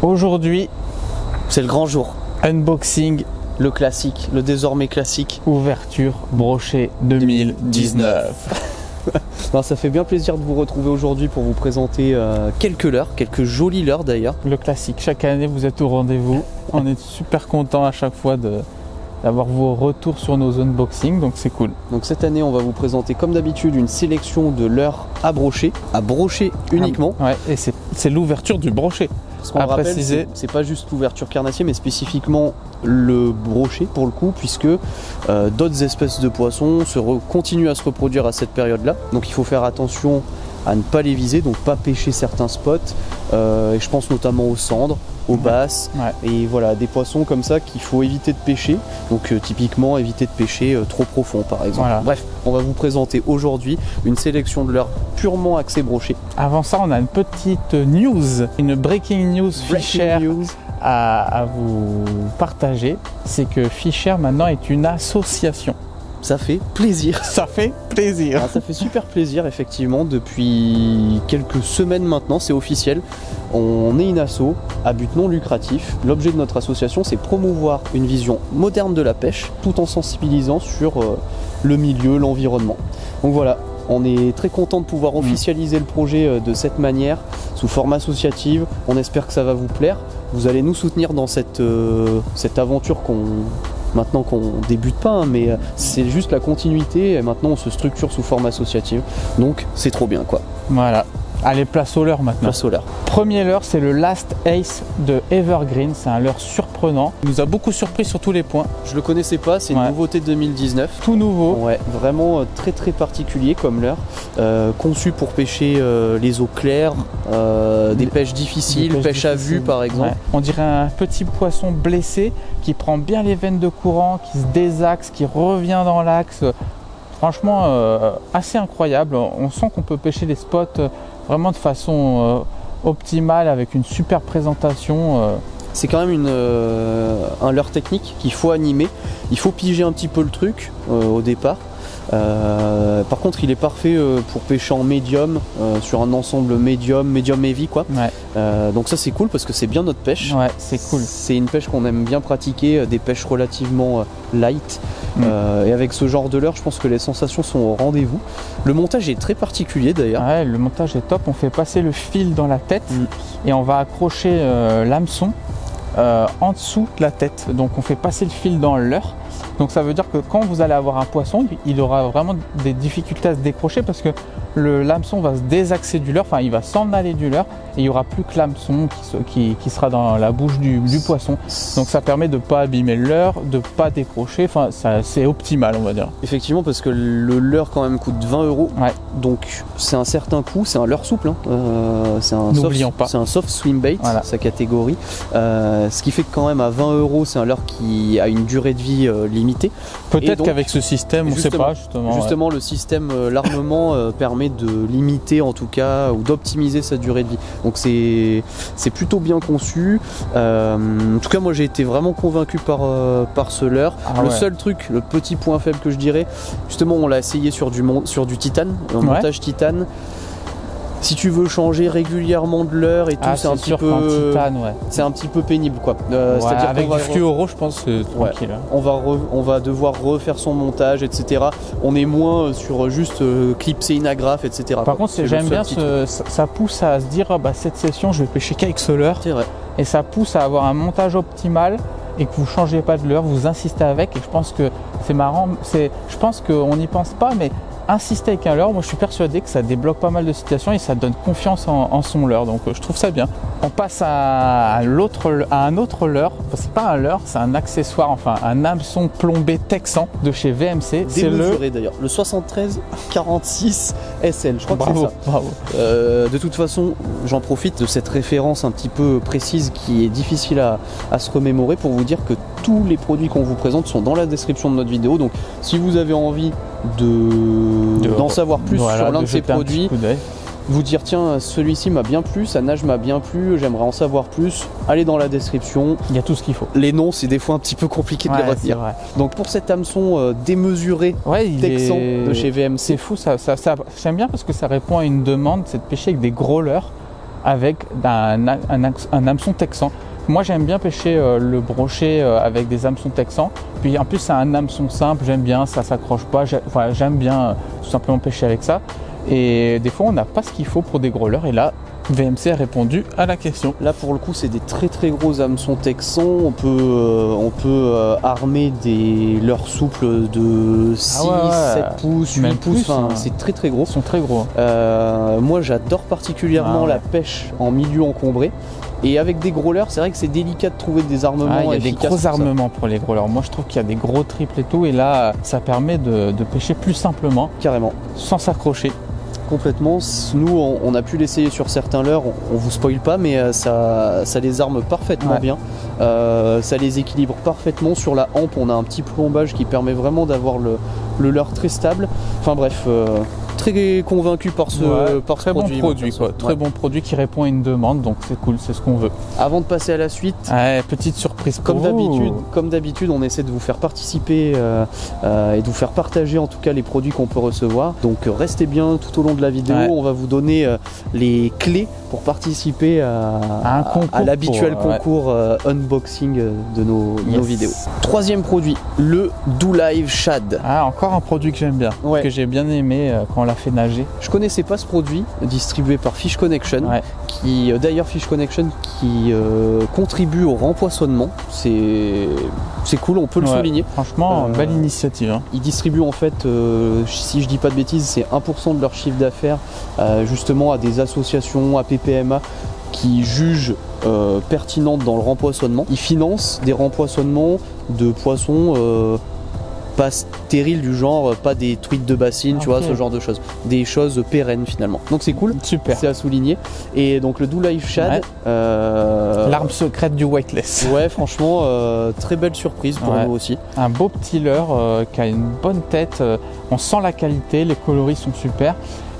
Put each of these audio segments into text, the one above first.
Aujourd'hui, c'est le grand jour. Unboxing, le classique, le désormais classique. Ouverture Brochet 2019. Non, ça fait bien plaisir de vous retrouver aujourd'hui pour vous présenter quelques leurres, quelques jolies leurres d'ailleurs. Le classique, chaque année vous êtes au rendez-vous. On est super content à chaque fois d'avoir vos retours sur nos unboxings, donc c'est cool. Donc cette année on va vous présenter comme d'habitude une sélection de leurres à brocher uniquement. Ouais, et c'est l'ouverture du brochet. Ce qu'on rappelle, c'est pas juste l'ouverture carnassier, mais spécifiquement le brochet pour le coup, puisque d'autres espèces de poissons continuent à se reproduire à cette période-là. Donc il faut faire attention à ne pas les viser, donc pas pêcher certains spots. Et je pense notamment aux cendres, aux basses, et voilà, des poissons comme ça qu'il faut éviter de pêcher. Donc typiquement éviter de pêcher trop profond par exemple. Voilà. Bref, on va vous présenter aujourd'hui une sélection de leurres purement axée brochet. Avant ça, on a une petite news, une breaking news Fisher à vous partager. C'est que Fisher maintenant est une association. Ça fait plaisir. Ça fait plaisir. Alors, ça fait super plaisir effectivement. Depuis quelques semaines maintenant, c'est officiel. On est une asso à but non lucratif. L'objet de notre association, c'est promouvoir une vision moderne de la pêche tout en sensibilisant sur le milieu, l'environnement. Donc voilà, on est très content de pouvoir officialiser le projet de cette manière, sous forme associative. On espère que ça va vous plaire. Vous allez nous soutenir dans cette aventure maintenant qu'on débute pas, hein, mais c'est juste la continuité, et maintenant on se structure sous forme associative, donc c'est trop bien quoi. Voilà, allez, place au leurre maintenant. Place au leurre. Premier leurre, c'est le Last Ace de Evergreen, c'est un leurre surprenant, il nous a beaucoup surpris sur tous les points. Je le connaissais pas, c'est une nouveauté de 2019. Tout nouveau. Ouais, vraiment très particulier comme leurre, conçu pour pêcher les eaux claires, des pêches difficiles, pêche à vue par exemple. Ouais. On dirait un petit poisson blessé qui prend bien les veines de courant, qui se désaxe, qui revient dans l'axe. Franchement, assez incroyable. On sent qu'on peut pêcher les spots vraiment de façon optimale avec une super présentation. C'est quand même un leurre technique qu'il faut animer. Il faut piger un petit peu le truc au départ. Par contre il est parfait pour pêcher en médium, sur un ensemble médium heavy quoi. Donc ça c'est cool parce que c'est bien notre pêche. Ouais, c'est cool. C'est une pêche qu'on aime bien pratiquer, des pêches relativement light. Et avec ce genre de leurre, je pense que les sensations sont au rendez-vous. Le montage est très particulier d'ailleurs. Ouais, le montage est top. On fait passer le fil dans la tête et on va accrocher l'hameçon en dessous de la tête. Donc on fait passer le fil dans le leurre. Donc ça veut dire que quand vous allez avoir un poisson, il aura vraiment des difficultés à se décrocher parce que l'hameçon va se désaxer du leurre, enfin il va s'en aller du leurre et il n'y aura plus que l'hameçon qui sera dans la bouche du poisson. Donc ça permet de ne pas abîmer le leurre, de ne pas décrocher, enfin c'est optimal on va dire. Effectivement, parce que le leurre quand même coûte 20 €, donc c'est un certain coût, c'est un leurre souple, hein. C'est un soft swim bait, sa catégorie, ce qui fait que quand même à 20 €, c'est un leurre qui a une durée de vie limitée. Peut-être qu'avec ce système, on ne sait pas justement. Le système, l'armement permet de limiter en tout cas ou d'optimiser sa durée de vie. Donc c'est plutôt bien conçu. En tout cas moi j'ai été vraiment convaincu par ce leurre. Seul truc, le petit point faible que je dirais, justement on l'a essayé sur du titane, un montage titane. Si tu veux changer régulièrement de leurre et tout, c'est un petit peu c'est un petit peu pénible quoi. C'est-à-dire avec du fluoro, je pense c'est tranquille. On va devoir refaire son montage, etc. On est moins sur juste clipser une agrafe, etc. Par contre, j'aime bien ça pousse à se dire cette session, je vais pêcher qu'avec ce leurre. C'est vrai. Et ça pousse à avoir un montage optimal et que vous ne changez pas de leurre, vous insistez avec. Et je pense que c'est marrant. Je pense qu'on n'y pense pas, mais insister avec un leurre, moi je suis persuadé que ça débloque pas mal de situations et ça donne confiance en son leurre, donc je trouve ça bien. On passe à un autre leurre, enfin, c'est pas un leurre, c'est un accessoire, enfin un hameçon plombé texan de chez VMC. Démesuré d'ailleurs, le 7346 SL, je crois que c'est ça. Bravo. De toute façon, j'en profite de cette référence un petit peu précise qui est difficile à se remémorer pour vous dire que tous les produits qu'on vous présente sont dans la description de notre vidéo, donc si vous avez envie d'en savoir plus sur l'un de ces produits, vous dire tiens celui-ci m'a bien plu, sa nage m'a bien plu, j'aimerais en savoir plus, allez dans la description, il y a tout ce qu'il faut. Les noms c'est des fois un petit peu compliqué de les retenir. Donc pour cet hameçon démesuré texan de chez VMC, c'est fou, ça j'aime bien parce que ça répond à une demande, c'est de pêcher avec des gros leurres. avec un hameçon texan. Moi j'aime bien pêcher le brochet avec des hameçons texans. Puis en plus c'est un hameçon simple, j'aime bien, ça s'accroche pas. J'aime bien tout simplement pêcher avec ça. Et des fois on n'a pas ce qu'il faut pour des gros leurres. Et là VMC a répondu à la question. Là pour le coup c'est des très très gros hameçons texans. On peut armer des leurres souples de 6, 7 pouces, 8 pouces. Enfin, c'est très très gros. Ils sont très gros. Moi j'adore particulièrement la pêche en milieu encombré. Et avec des gros leurres, c'est vrai que c'est délicat de trouver des armements efficaces. Il y a des gros armements pour les gros leurres. Moi, je trouve qu'il y a des gros triples et tout. Et là, ça permet de pêcher plus simplement. Carrément. Sans s'accrocher. Complètement. Nous, on a pu l'essayer sur certains leurres. On vous spoil pas, mais ça les arme parfaitement bien. Ça les équilibre parfaitement. Sur la hampe, on a un petit plombage qui permet vraiment d'avoir le leurre très stable. Enfin bref... très convaincu par ce produit. Très bon produit qui répond à une demande, donc c'est cool, c'est ce qu'on veut. Avant de passer à la suite, petite surprise pour vous. Comme d'habitude, on essaie de vous faire participer et de vous faire partager en tout cas les produits qu'on peut recevoir. Donc restez bien tout au long de la vidéo, on va vous donner les clés pour participer à l'habituel concours unboxing de nos vidéos. Troisième produit, le Do-Live Shad. Encore un produit que j'aime bien, que j'ai bien aimé quand on l'a fait nager. Je connaissais pas ce produit, distribué par Fish Connection, qui d'ailleurs Fish Connection qui contribue au rempoissonnement. C'est cool, on peut le souligner. Franchement, belle initiative. Ils distribuent en fait, si je dis pas de bêtises, c'est 1% de leur chiffre d'affaires justement à des associations, à PPMA qui jugent pertinentes dans le rempoissonnement. Ils financent des rempoissonnements de poissons pas stériles, du genre pas des truites de bassine, tu vois, ce genre de choses, des choses pérennes finalement, donc c'est cool, super, c'est à souligner. Et donc le Do-Live Shad, l'arme secrète du weightless. Franchement très belle surprise pour nous aussi. Un beau petit leurre qui a une bonne tête, on sent la qualité, les coloris sont super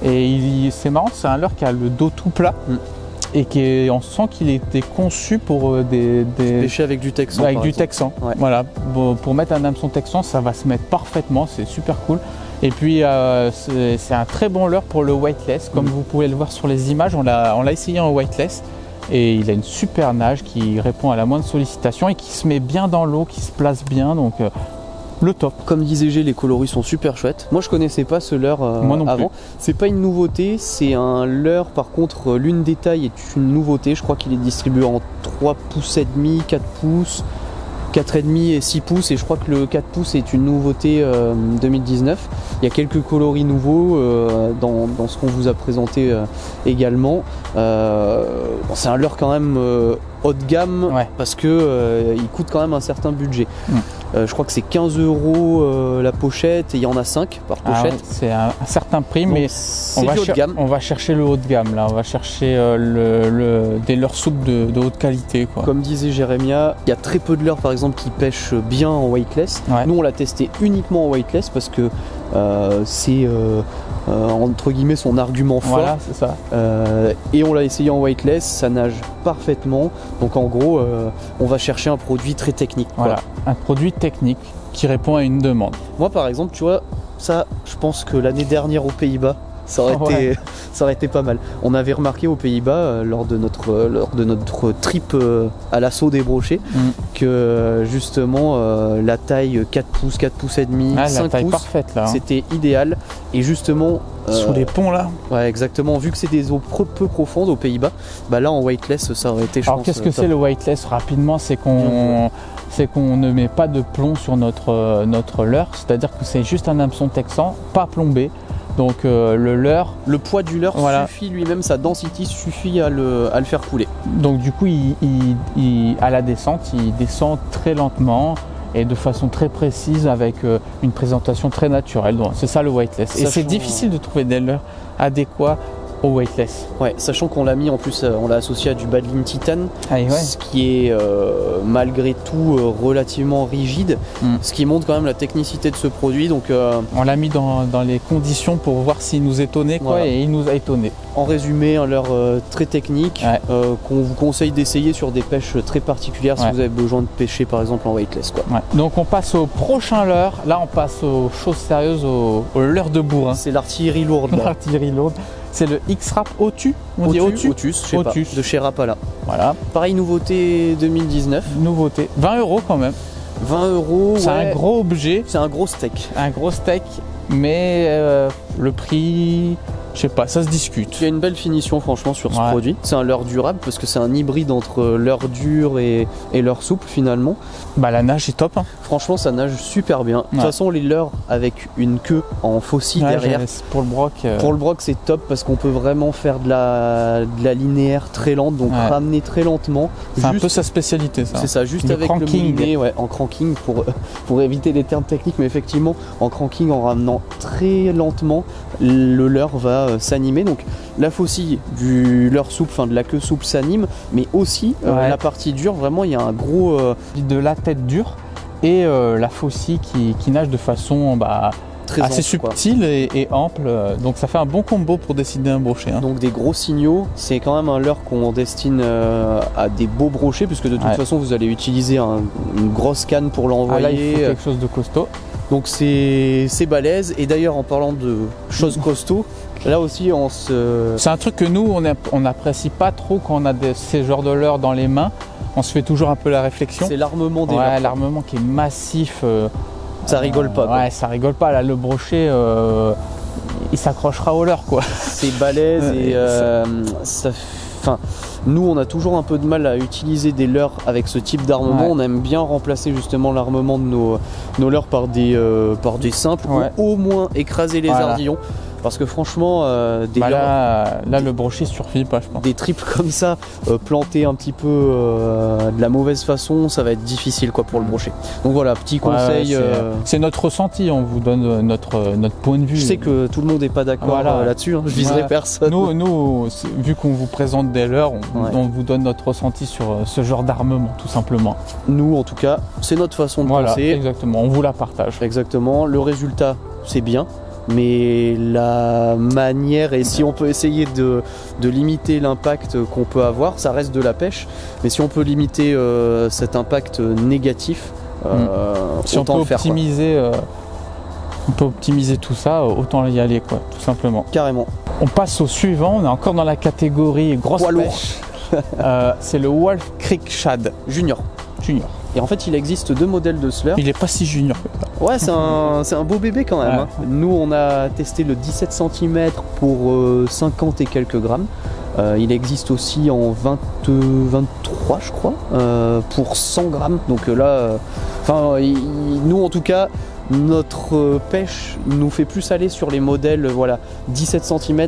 et c'est marrant, c'est un leurre qui a le dos tout plat. Et on sent qu'il était conçu pour pêcher avec du texan. Avec du texan. Voilà, pour mettre un hameçon texan, ça va se mettre parfaitement, c'est super cool. Et puis c'est un très bon leurre pour le weightless, comme vous pouvez le voir sur les images. On l'a essayé en weightless et il a une super nage qui répond à la moindre sollicitation et qui se met bien dans l'eau, qui se place bien. Donc le top. Comme disait G, les coloris sont super chouettes. Moi je connaissais pas ce leurre avant. C'est pas une nouveauté, c'est un leurre. Par contre, l'une des tailles est une nouveauté. Je crois qu'il est distribué en 3 pouces et demi, 4 pouces, 4,5 et 6 pouces. Et je crois que le 4 pouces est une nouveauté 2019. Il y a quelques coloris nouveaux dans ce qu'on vous a présenté également. C'est un leurre quand même haut de gamme parce que il coûte quand même un certain budget. Je crois que c'est 15 € la pochette et il y en a 5 par pochette. C'est un certain prix, donc, mais on va chercher le haut de gamme là, on va chercher des leurres souples de haute qualité, quoi. Comme disait Jérémia, il y a très peu de leurres par exemple qui pêchent bien en weightless. Nous on l'a testé uniquement en weightless parce que c'est entre guillemets son argument fort. Voilà, c'est ça. Et on l'a essayé en weightless, ça nage parfaitement. Donc en gros, on va chercher un produit très technique. Voilà, un produit technique qui répond à une demande. Moi par exemple, tu vois, ça, je pense que l'année dernière aux Pays-Bas, ça aurait été pas mal. On avait remarqué aux Pays-Bas lors de notre trip à l'assaut des brochets que justement la taille 4 pouces, 4 pouces et demi, 5 pouces, c'était idéal. Et justement sous les ponts là. Ouais, exactement. Vu que c'est des eaux peu profondes aux Pays-Bas, bah là en weightless ça aurait été. Alors qu'est-ce que c'est le weightless rapidement? C'est qu'on ne met pas de plomb sur notre leurre, c'est-à-dire que c'est juste un hameçon texan, pas plombé. Donc le poids du leurre suffit lui-même, sa densité suffit à le faire couler. Donc du coup, à la descente, il descend très lentement et de façon très précise avec une présentation très naturelle. C'est ça le weightless. Et c'est difficile de trouver des leurres adéquats au weightless. Ouais, sachant qu'on l'a mis en plus, on l'a associé à du Badling Titan, ce qui est malgré tout relativement rigide, ce qui montre quand même la technicité de ce produit. Donc on l'a mis dans les conditions pour voir s'il nous étonnait, et il nous a étonné. En résumé, un leurre très technique qu'on vous conseille d'essayer sur des pêches très particulières si vous avez besoin de pêcher par exemple en weightless, quoi. Donc on passe au prochain leurre. Là on passe aux choses sérieuses, au leurre de bourrin. C'est l'artillerie lourde. L'artillerie lourde. C'est le X-Rap Otus. On dit Otus. Otus, je sais pas, de chez Rapala. Voilà. Pareil, nouveauté 2019. Nouveauté. 20 € quand même. 20 €. C'est un gros objet. C'est un gros steak. Un gros steak, mais le prix, je sais pas, ça se discute. Il y a une belle finition franchement sur ce produit. C'est un leurre durable parce que c'est un hybride entre leurre dur et leurre souple finalement. Bah la nage est top. Hein. Franchement ça nage super bien. De toute façon les leurres avec une queue en faucille derrière. Pour le broc. Pour le broc c'est top parce qu'on peut vraiment faire de la linéaire très lente, donc ramener très lentement. C'est un peu sa spécialité ça. C'est ça, juste avec le moulinet, en cranking pour éviter les termes techniques, mais effectivement en cranking, en ramenant très lentement, le leurre va s'animer. Donc la faucille du leurre souple, enfin de la queue souple s'anime, mais aussi la partie dure, vraiment il y a un gros... de la tête dure et la faucille qui nage de façon très assez subtile et ample, donc ça fait un bon combo pour décider un brochet. Hein. Donc des gros signaux, c'est quand même un leurre qu'on destine à des beaux brochets, puisque de toute façon vous allez utiliser une grosse canne pour l'envoyer. Là il faut quelque chose de costaud. Donc c'est balèze, et d'ailleurs en parlant de choses costauds, là aussi c'est un truc que nous on n'apprécie pas trop quand on a ces genres de leurres dans les mains. On se fait toujours un peu la réflexion. C'est l'armement des leurres. L'armement qui est massif. Ça rigole pas. Ouais, ça rigole pas. Là, le brochet, il s'accrochera au leurre, quoi. C'est balèze et nous, on a toujours un peu de mal à utiliser des leurres avec ce type d'armement. On aime bien remplacer justement l'armement de nos leurres par des simples, ou au moins écraser les ardillons. Parce que franchement, là, le brochet suffit pas, je pense. Des triples comme ça, plantés un petit peu de la mauvaise façon, ça va être difficile pour le brochet. Donc voilà, petit conseil. C'est notre ressenti, on vous donne notre point de vue. Je sais que tout le monde n'est pas d'accord là-dessus, je viserai personne. Nous, vu qu'on vous présente des leurres, on vous donne notre ressenti sur ce genre d'armement, tout simplement. Nous, en tout cas, c'est notre façon de penser. Exactement, on vous la partage. Exactement, le résultat, c'est bien. Mais la manière, et si on peut essayer de limiter l'impact qu'on peut avoir, ça reste de la pêche, mais si on peut limiter cet impact négatif, si on peut optimiser, tout ça, autant y aller, tout simplement. Carrément. On passe au suivant, on est encore dans la catégorie grosse pêche. C'est le Wolf Creek Shad Junior. Et en fait, il existe deux modèles de ce leurre. Il est pas si junior. Ouais, c'est un beau bébé quand même. Hein. Nous, on a testé le 17 cm pour 50 et quelques grammes. Il existe aussi en 23, je crois, pour 100 grammes. Donc là, nous en tout cas, notre pêche nous fait plus aller sur les modèles 17 cm,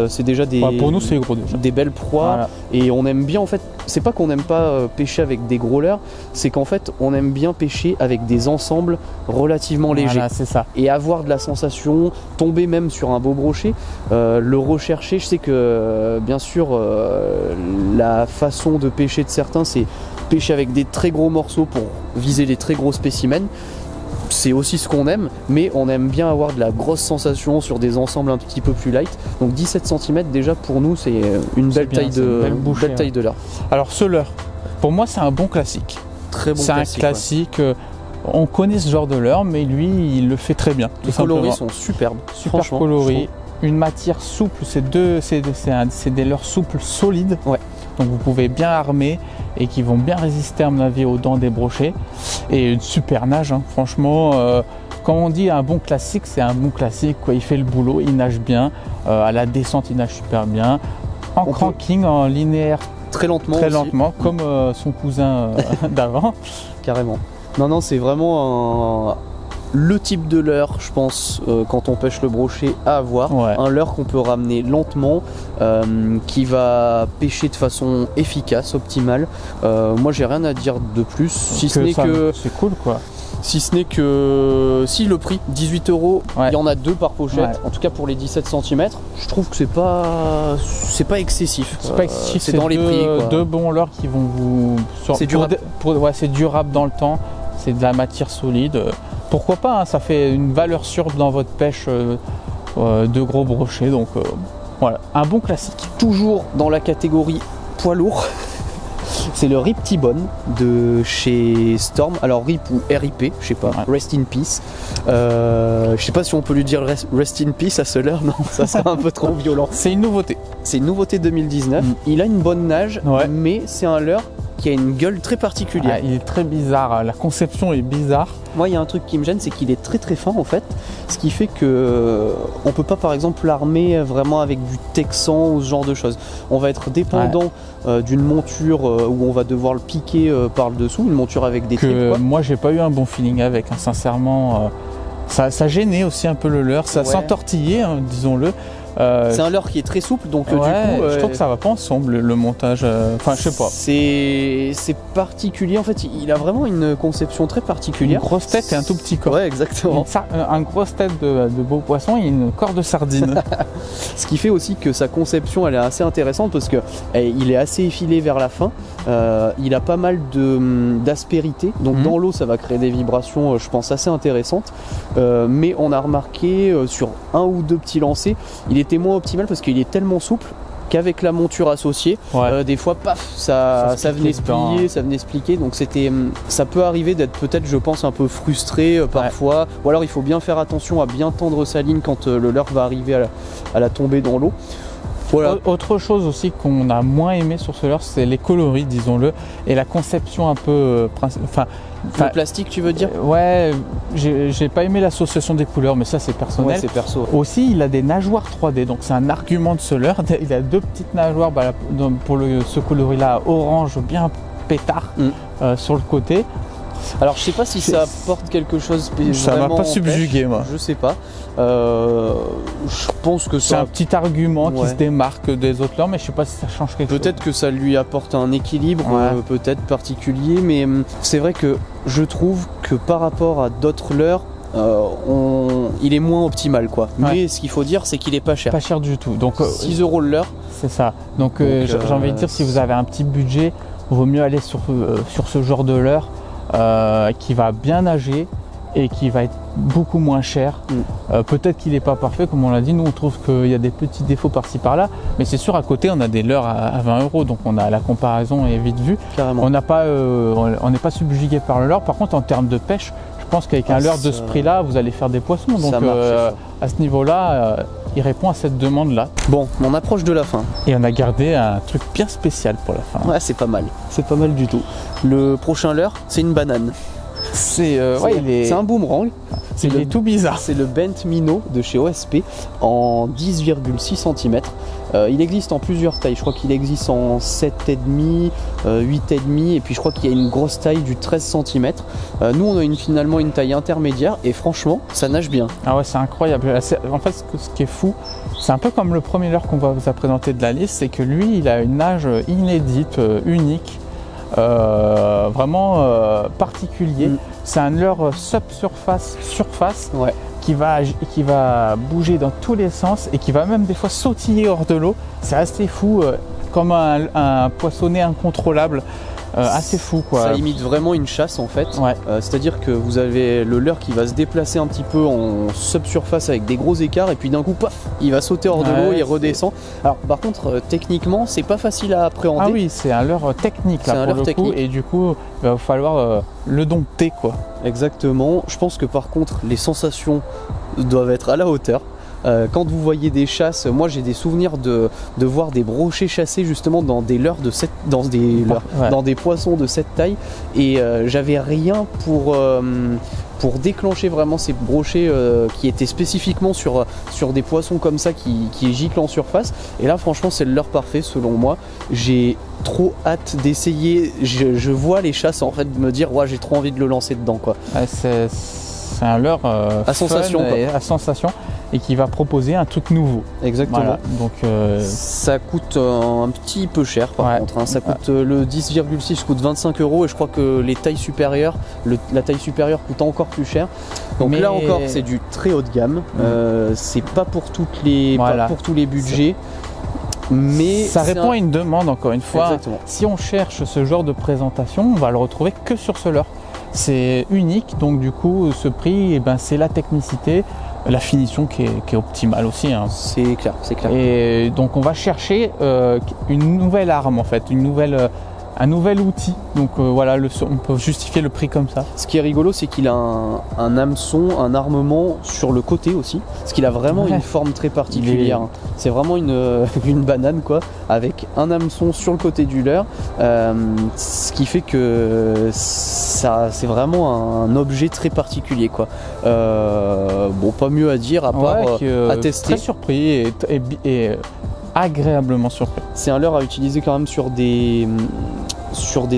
c'est déjà pour nous c'est gros déjà. Des belles proies, et on aime bien en fait, c'est pas qu'on n'aime pas pêcher avec des gros leurres, c'est qu'en fait on aime bien pêcher avec des ensembles relativement légers, c'est ça. Et avoir de la sensation, tomber même sur un beau brochet, le rechercher. Je sais que bien sûr la façon de pêcher de certains, c'est pêcher avec des très gros morceaux pour viser les très gros spécimens. C'est aussi ce qu'on aime, mais on aime bien avoir de la grosse sensation sur des ensembles un petit peu plus light. Donc 17 cm déjà pour nous c'est une belle taille de leurre. Alors ce leurre, pour moi c'est un bon classique. Très bon classique. C'est un classique. On connaît ce genre de leurre, mais lui il le fait très bien. Les coloris sont superbes. Super coloris. Une matière souple, c'est des leurres souples solides. Donc vous pouvez bien armer et qui vont bien résister à mon avis aux dents des brochets, et une super nage, hein. Franchement, quand on dit un bon classique, c'est un bon classique, il fait le boulot, il nage bien, à la descente il nage super bien, en cranking, en linéaire très lentement, comme son cousin d'avant. Carrément. Non, c'est vraiment le type de leurre, je pense, quand on pêche le brochet, à avoir. Un leurre qu'on peut ramener lentement, qui va pêcher de façon efficace, optimale. Moi, j'ai rien à dire de plus, si ce n'est que c'est cool, Si ce n'est que si le prix 18 €, il y en a deux par pochette. En tout cas pour les 17 cm, je trouve que c'est pas excessif. C'est pas excessif, c'est dans les prix. Deux bons leurres qui vont vous. C'est durable. C'est durable dans le temps. C'est de la matière solide. Pourquoi pas, hein, ça fait une valeur sûre dans votre pêche de gros brochets. Donc voilà, un bon classique. Toujours dans la catégorie poids lourd. C'est le RIP T-Bone de chez Storm. Alors RIP ou RIP, je sais pas. Ouais. Rest in Peace. Je sais pas si on peut lui dire Rest in Peace à ce leurre, non, ça serait un peu trop violent. C'est une nouveauté. C'est une nouveauté 2019. Il a une bonne nage, Ouais. mais c'est un leurre qui a une gueule très particulière. Il est très bizarre, la conception est bizarre. Moi, il y a un truc qui me gêne, c'est qu'il est très très fin en fait, ce qui fait que on peut pas par exemple l'armer vraiment avec du texan ou ce genre de choses. On va être dépendant d'une monture où on va devoir le piquer par le dessous, une monture avec des tripes, quoi. Moi j'ai pas eu un bon feeling avec, hein, sincèrement. Ça gênait aussi un peu le leurre, ça s'entortillait, hein, disons-le. C'est un leurre qui est très souple, donc du coup, je trouve que ça va pas ensemble le montage. Enfin, je sais pas. C'est particulier en fait. Il a vraiment une conception très particulière. Une grosse tête et un tout petit corps. Ouais, exactement. Un grosse tête de beau poisson et une corps de sardine. Ce qui fait aussi que sa conception elle est assez intéressante parce que il est assez effilé vers la fin. Il a pas mal d'aspérité, donc dans l'eau ça va créer des vibrations, je pense, assez intéressantes. Mais on a remarqué sur un ou deux petits lancers, il était moins optimal parce qu'il est tellement souple qu'avec la monture associée, des fois, paf, ça venait se plier, ça venait se pliquer. Donc ça peut arriver d'être peut-être, je pense, un peu frustré parfois. Ou alors il faut bien faire attention à bien tendre sa ligne quand le leurre va arriver à la tombée dans l'eau. Voilà. Autre chose aussi qu'on a moins aimé sur ce leurre, c'est les coloris, disons-le, et la conception un peu... le plastique, tu veux dire? Ouais, j'ai pas aimé l'association des couleurs, mais ça c'est personnel. Ouais, c'est perso. Aussi, il a des nageoires 3D, donc c'est un argument de ce leurre. Il a deux petites nageoires pour ce coloris-là, orange bien pétard sur le côté. Alors je sais pas si ça apporte quelque chose. Ça m'a pas subjugué, moi. Je sais pas. Je pense que c'est un petit argument qui se démarque des autres leurres, mais je sais pas si ça change quelque chose. Peut-être que ça lui apporte un équilibre peut-être particulier, mais c'est vrai que je trouve que par rapport à d'autres leurres, il est moins optimal quoi. Mais ce qu'il faut dire, c'est qu'il est pas cher. Pas cher du tout. Donc 6 € le leurre. C'est ça. Donc j'ai envie de dire, si vous avez un petit budget, il vaut mieux aller sur ce genre de leurre. Qui va bien nager et qui va être beaucoup moins cher. Peut-être qu'il n'est pas parfait, comme on l'a dit. Nous, on trouve qu'il y a des petits défauts par-ci par-là, mais c'est sûr, à côté, on a des leurres à 20 €, donc on a la comparaison est vite vue. Carrément. On n'est pas subjugué par le leurre. Par contre, en termes de pêche, je pense qu'avec un leurre de ce prix-là, vous allez faire des poissons. Donc à ce niveau-là, il répond à cette demande-là. Bon, on approche de la fin. Et on a gardé un truc bien spécial pour la fin. Ouais, c'est pas mal. C'est pas mal du tout. Le prochain leurre, c'est une banane. C'est un boomerang. Il est tout bizarre. C'est le Bent Minnow de chez OSP en 10,6 cm. Il existe en plusieurs tailles. Je crois qu'il existe en 7,5, 8,5 et puis je crois qu'il y a une grosse taille du 13 cm. Nous on a finalement une taille intermédiaire et franchement ça nage bien. Ah ouais, c'est incroyable. En fait ce qui est fou, c'est un peu comme le premier leurre qu'on va vous présenter de la liste, c'est que lui il a une nage inédite, unique. Vraiment particulier. C'est un leurre surface qui va bouger dans tous les sens et qui va même des fois sautiller hors de l'eau. C'est assez fou, comme un poissonnet incontrôlable. Assez fou quoi. Ça imite vraiment une chasse en fait. C'est-à-dire que vous avez le leurre qui va se déplacer un petit peu en subsurface avec des gros écarts et puis d'un coup paf, il va sauter hors de l'eau, il redescend. Alors par contre techniquement c'est pas facile à appréhender. Ah oui, c'est un leurre technique là pour le coup, et du coup il va falloir le dompter quoi. Exactement. Je pense que par contre les sensations doivent être à la hauteur. Quand vous voyez des chasses, moi j'ai des souvenirs de voir des brochets chassés justement dans des leurres dans des poissons de cette taille et j'avais rien pour déclencher vraiment ces brochets qui étaient spécifiquement sur des poissons comme ça qui giclent en surface. Et là franchement c'est le leurre parfait selon moi. J'ai trop hâte d'essayer, je vois les chasses en fait de me dire ouais, j'ai trop envie de le lancer dedans quoi. C'est un leurre à sensation à sensation et qui va proposer un truc nouveau. Exactement. Voilà, donc ça coûte un petit peu cher par contre. Hein. Ça coûte le 10,6 coûte 25 € et je crois que les tailles supérieures, la taille supérieure coûte encore plus cher. Donc là encore c'est du très haut de gamme. C'est pas pour pas pour tous les budgets. Mais ça répond à une demande encore une fois. Exactement. Si on cherche ce genre de présentation, on va le retrouver que sur ce leurre. C'est unique, donc du coup ce prix, c'est la technicité, la finition qui est optimale aussi. Hein. C'est clair, c'est clair. Et donc on va chercher une nouvelle arme en fait, un nouvel outil. Donc voilà, on peut justifier le prix comme ça. Ce qui est rigolo, c'est qu'il a un hameçon, un armement sur le côté aussi, parce qu'il a vraiment une forme très particulière. C'est vraiment une banane quoi, avec un hameçon sur le côté du leurre, ce qui fait que c'est vraiment un objet très particulier quoi. Bon, pas mieux à dire à part à tester. Très surpris et agréablement surpris. C'est un leurre à utiliser quand même sur des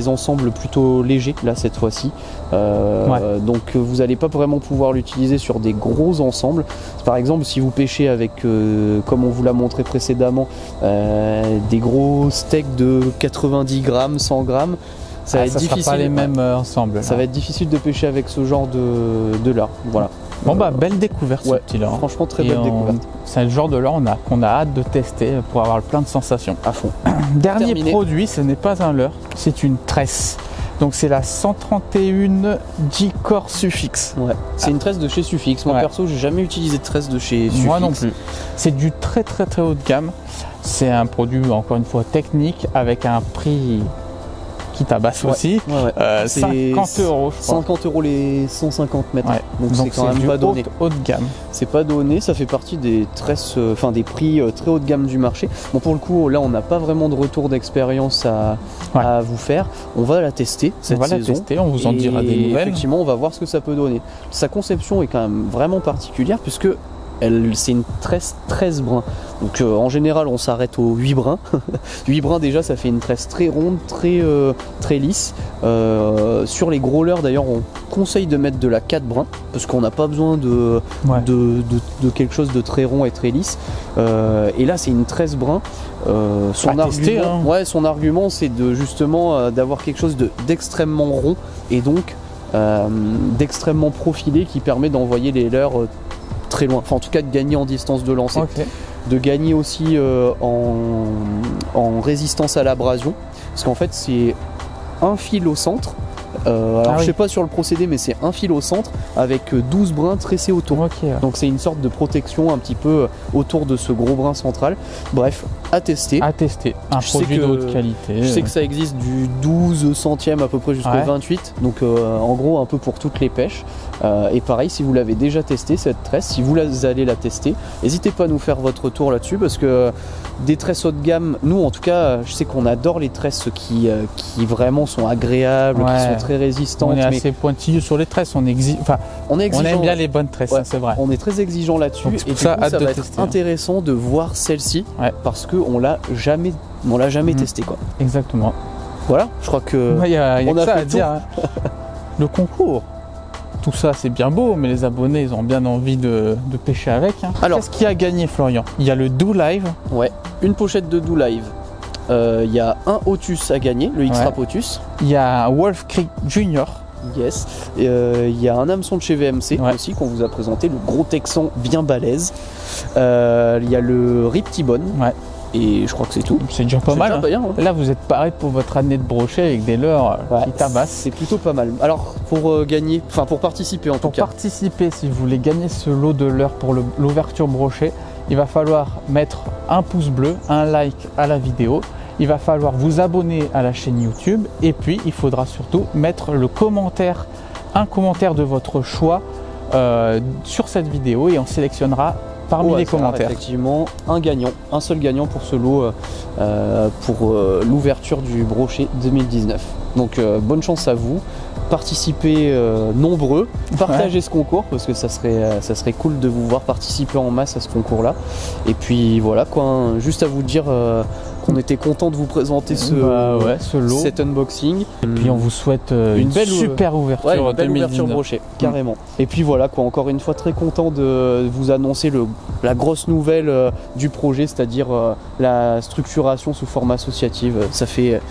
ensembles plutôt légers là cette fois-ci, donc vous n'allez pas vraiment pouvoir l'utiliser sur des gros ensembles. Par exemple, si vous pêchez avec comme on vous l'a montré précédemment, des gros steaks de 90 grammes, 100 grammes, ça va être difficile. Sera pas les mêmes ensembles. Ça va être difficile de pêcher avec ce genre de leurre. Voilà. Bon bah belle découverte ce petit leurre. Franchement très belle découverte. C'est le genre de leurre qu'on a hâte de tester pour avoir plein de sensations. À fond. Dernier produit, ce n'est pas un leurre, c'est une tresse. Donc c'est la 131 J-Core Suffix. Ouais. C'est une tresse de chez Suffix. Moi perso, j'ai jamais utilisé de tresse de chez Suffix. Moi non plus. C'est du très haut de gamme. C'est un produit encore une fois technique avec un prix qui tabasse aussi. 50 €, je crois. 50 € les 150 mètres. Donc c'est quand même pas donné. Haut de gamme. C'est pas donné, ça fait partie des tresses, des prix très haut de gamme du marché. Bon, pour le coup, là, on n'a pas vraiment de retour d'expérience à vous faire. On va la tester cette saison. On vous en dira des nouvelles. Effectivement, on va voir ce que ça peut donner. Sa conception est quand même vraiment particulière puisque c'est une tresse 13 brins. Donc en général on s'arrête aux 8 brins. 8 brins déjà ça fait une tresse très ronde, très lisse. Sur les gros leurres d'ailleurs on conseille de mettre de la 4 brins parce qu'on n'a pas besoin de quelque chose de très rond et très lisse. Et là c'est une 13 brins. Son argument c'est justement d'avoir quelque chose d'extrêmement rond et donc d'extrêmement profilé qui permet d'envoyer les leurres très loin, enfin en tout cas de gagner en distance de lancer, de gagner aussi en résistance à l'abrasion, parce qu'en fait c'est un fil au centre, je sais pas sur le procédé mais c'est un fil au centre avec 12 brins tressés autour, donc c'est une sorte de protection un petit peu autour de ce gros brin central. Bref, à tester, un produit de haute qualité. Je sais que ça existe du 12 centièmes à peu près jusqu'au 28, donc en gros un peu pour toutes les pêches. Et pareil, si vous l'avez déjà testé cette tresse, si vous allez la tester, n'hésitez pas à nous faire votre retour là-dessus, parce que des tresses haut de gamme, nous en tout cas, je sais qu'on adore les tresses qui vraiment sont agréables, qui sont très résistantes. On est assez pointilleux sur les tresses, on aime bien les bonnes tresses, c'est vrai. On est très exigeant là-dessus, et du coup ça va être intéressant de voir celle-ci, parce qu'on l'a jamais testé quoi. Exactement. Voilà, je crois que on a ça à dire. Le concours. Tout ça c'est bien beau, mais les abonnés ils ont bien envie de pêcher avec. Alors, qu'est-ce qui a gagné, Florian? Il y a le Do Live. Ouais, une pochette de Do Live. Il y a un Otus à gagner, le X-Rap Otus. Il y a un Wolf Creek Junior. Yes. Il y a un hameçon de chez VMC aussi qu'on vous a présenté, le gros texan bien balèze. Il y a le Rip T-Bone. Et je crois que c'est tout. C'est déjà pas mal. Là, vous êtes paré pour votre année de brochet avec des leurres qui tabassent. C'est plutôt pas mal. Alors, pour gagner, enfin pour participer en tout cas. Pour participer, si vous voulez gagner ce lot de leurres pour l'ouverture brochet, il va falloir mettre un pouce bleu, un like à la vidéo. Il va falloir vous abonner à la chaîne YouTube. Et puis, il faudra surtout mettre un commentaire de votre choix sur cette vidéo et on sélectionnera parmi les commentaires. Effectivement, un seul gagnant pour ce lot pour l'ouverture du brochet 2019. Donc bonne chance à vous, participez nombreux, partagez ce concours parce que ça serait cool de vous voir participer en masse à ce concours là. Et puis voilà quoi, juste à vous dire qu'on était content de vous présenter ce lot, cet unboxing. Et puis on vous souhaite une belle super ouverture, une belle ouverture brochet, carrément. Et puis voilà quoi, encore une fois très content de vous annoncer la grosse nouvelle du projet, c'est-à-dire la structuration sous forme associative. Ça fait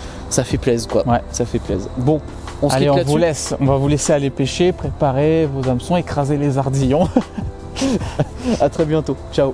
plaisir quoi. Ça fait plaisir. Bon, on va vous laisser aller pêcher, préparer vos hameçons, écraser les ardillons. À très bientôt. Ciao.